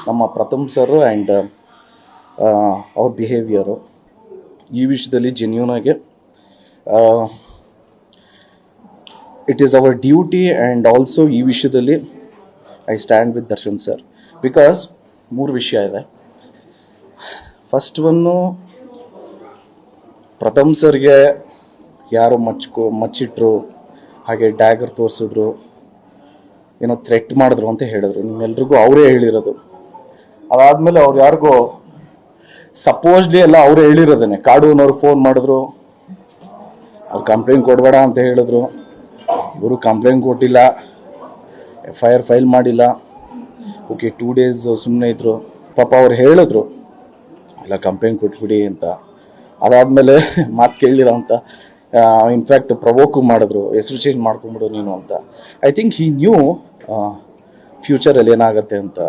ನಮ್ಮ ಪ್ರಥಮ್ sir and ಅವ್ರ behaviour ಈ ವಿಷಯದಲ್ಲಿ ಜೆನ್ಯೂನ್ ಆಗಿ it is our duty and also ಈ ವಿಷಯದಲ್ಲಿ I stand with Darshan sir. Because 3 ವಿಷಯ ಇದೆ. ಫಸ್ಟ್ ಒನ್ನು, ಪ್ರಥಮ್ ಸರ್ಗೆ ಯಾರು ಮಚ್ಚಿಟ್ರು, ಹಾಗೆ ಡ್ಯಾಗರ್ ತೋರಿಸಿದ್ರು, ಏನೋ ಥ್ರೆಟ್ ಮಾಡಿದ್ರು ಅಂತ ಹೇಳಿದ್ರು. ನಿಮ್ಮೆಲ್ರಿಗೂ ಅವರೇ ಹೇಳಿರೋದು. ಅದಾದಮೇಲೆ ಅವ್ರು ಯಾರಿಗೋ ಸಪೋಸ್ಡ್ಲಿ ಎಲ್ಲ ಅವರೇ ಹೇಳಿರೋದೇನೆ. ಕಾಡೂನವ್ರು ಫೋನ್ ಮಾಡಿದ್ರು, ಅವ್ರು ಕಂಪ್ಲೇಂಟ್ ಕೊಡಬೇಡ ಅಂತ ಹೇಳಿದ್ರು. ಇವರು ಕಂಪ್ಲೇಂಟ್ ಕೊಟ್ಟಿಲ್ಲ, FIR ಫೈಲ್ ಮಾಡಿಲ್ಲ. ಓಕೆ, 2 days ಸುಮ್ಮನೆ ಇದ್ರು. ಪಾಪ ಅವ್ರು ಹೇಳಿದ್ರು ಇಲ್ಲ ಕಂಪ್ಲೇಂಟ್ ಕೊಟ್ಬಿಡಿ ಅಂತ. ಅದಾದಮೇಲೆ ಮಾತು ಕೇಳಿಲ್ಲ ಅಂತ ಇನ್ಫ್ಯಾಕ್ಟ್ ಪ್ರವೋಕು ಮಾಡಿದ್ರು, ಹೆಸರು ಚೇಂಜ್ ಮಾಡ್ಕೊಂಬಿಡು ನೀನು ಅಂತ. ಐ ಥಿಂಕ್ ಹಿ ನ್ಯೂ ಫ್ಯೂಚರಲ್ಲಿ ಏನಾಗುತ್ತೆ ಅಂತ.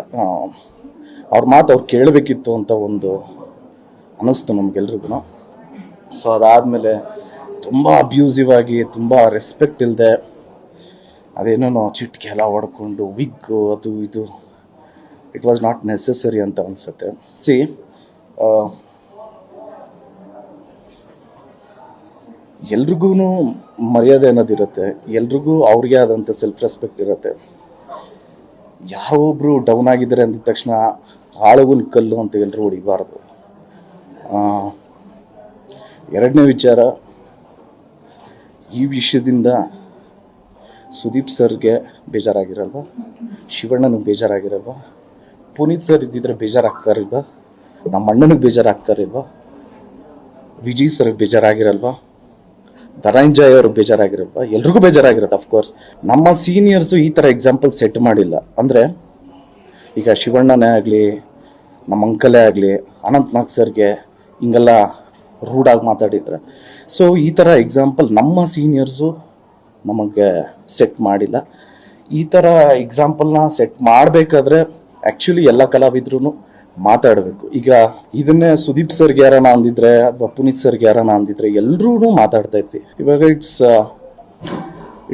ಅವ್ರ ಮಾತು ಅವ್ರು ಕೇಳಬೇಕಿತ್ತು ಅಂತ ಒಂದು ಅನ್ನಿಸ್ತು ನಮಗೆಲ್ರಿಗೂ. ಸೊ ಅದಾದಮೇಲೆ ತುಂಬ ಅಬ್ಯೂಸಿವ್ ಆಗಿ, ತುಂಬ ರೆಸ್ಪೆಕ್ಟ್ ಇಲ್ಲದೆ, ಅದೇನೋ ಚಿಟ್ಕೆ ಎಲ್ಲ ಹೊಡ್ಕೊಂಡು ವಿಗ್ಗು ಅದು ಇದು, ಇಟ್ ವಾಸ್ ನಾಟ್ ನೆಸೆಸರಿ ಅಂತ ಅನಿಸುತ್ತೆ. ಸಿ, ಎಲ್ರಿಗೂ ಮರ್ಯಾದೆ ಅನ್ನೋದಿರುತ್ತೆ, ಎಲ್ರಿಗೂ ಅವ್ರಿಗೆ ಆದಂಥ ಸೆಲ್ಫ್ ರೆಸ್ಪೆಕ್ಟ್ ಇರುತ್ತೆ. ಯಾರೊಬ್ಬರು ಡೌನ್ ಆಗಿದ್ದಾರೆ ಅಂದ ತಕ್ಷಣ ಆಳುಗುನ್ ಕಲ್ಲು ಅಂತ ಎಲ್ಲರೂ ಹೊಡಿಬಾರ್ದು. ಎರಡನೇ ವಿಚಾರ, ಈ ವಿಷಯದಿಂದ ಸುದೀಪ್ ಸರ್ಗೆ ಬೇಜಾರಾಗಿರಲ್ವ, ಶಿವಣ್ಣನಿಗೆ ಬೇಜಾರಾಗಿರಲ್ವ, ಪುನೀತ್ ಸರ್ ಇದ್ದಿದ್ರೆ ಬೇಜಾರಾಗ್ತಾರಿಲ್ವ, ನಮ್ಮ ಅಣ್ಣನಿಗೆ ಬೇಜಾರಾಗ್ತಾರಿಲ್ವ, ವಿಜಯ್ ಸರ್ಗೆ ಬೇಜಾರಾಗಿರಲ್ವ, ಧನಂಜಯ್ ಅವ್ರಿಗೆ ಬೇಜಾರಾಗಿರಲ್ವ, ಎಲ್ರಿಗೂ ಬೇಜಾರಾಗಿರುತ್ತೆ. ಅಫ್ಕೋರ್ಸ್ ನಮ್ಮ ಸೀನಿಯರ್ಸು ಈ ಥರ ಎಕ್ಸಾಂಪಲ್ ಸೆಟ್ ಮಾಡಿಲ್ಲ. ಅಂದರೆ ಈಗ ಶಿವಣ್ಣನೇ ಆಗಲಿ, ನಮ್ಮ ಅಂಕಲೇ ಆಗಲಿ, ಅನಂತ್ನಾಗ್ ಸರ್ಗೆ ಹಿಂಗೆಲ್ಲ ರೂಢಾಗಿ ಮಾತಾಡಿದ್ರೆ, ಸೊ ಈ ಥರ ಎಕ್ಸಾಂಪಲ್ ನಮ್ಮ ಸೀನಿಯರ್ಸು ನಮಗೆ ಸೆಟ್ ಮಾಡಿಲ್ಲ. ಈ ಥರ ಎಕ್ಸಾಂಪಲ್ನ ಸೆಟ್ ಮಾಡಬೇಕಾದ್ರೆ ಆ್ಯಕ್ಚುಲಿ ಎಲ್ಲ ಕಲಾವಿದ್ರು ಮಾತಾಡಬೇಕು. ಈಗ ಇದನ್ನೇ ಸುದೀಪ್ ಸರ್ಗೆ ಯಾರನ ಅಂದಿದ್ರೆ ಅಥವಾ ಪುನೀತ್ ಸರ್ಗೆ ಯಾರನ ಅಂದಿದ್ರೆ ಎಲ್ಲರೂ ಮಾತಾಡ್ತಾ ಇದ್ವಿ. ಇವಾಗ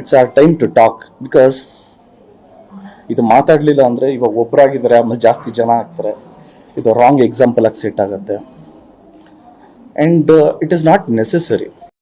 it's our time to talk. Because ಇದು ಮಾತಾಡಲಿಲ್ಲ ಅಂದರೆ ಇವಾಗ ಒಬ್ಬರಾಗಿದ್ದಾರೆ, ಆಮೇಲೆ ಜಾಸ್ತಿ ಜನ ಆಗ್ತಾರೆ, ಇದು ರಾಂಗ್ ಎಕ್ಸಾಂಪಲ್ ಆಗಿ ಸೆಟ್ ಆಗುತ್ತೆ. And it is not necessary.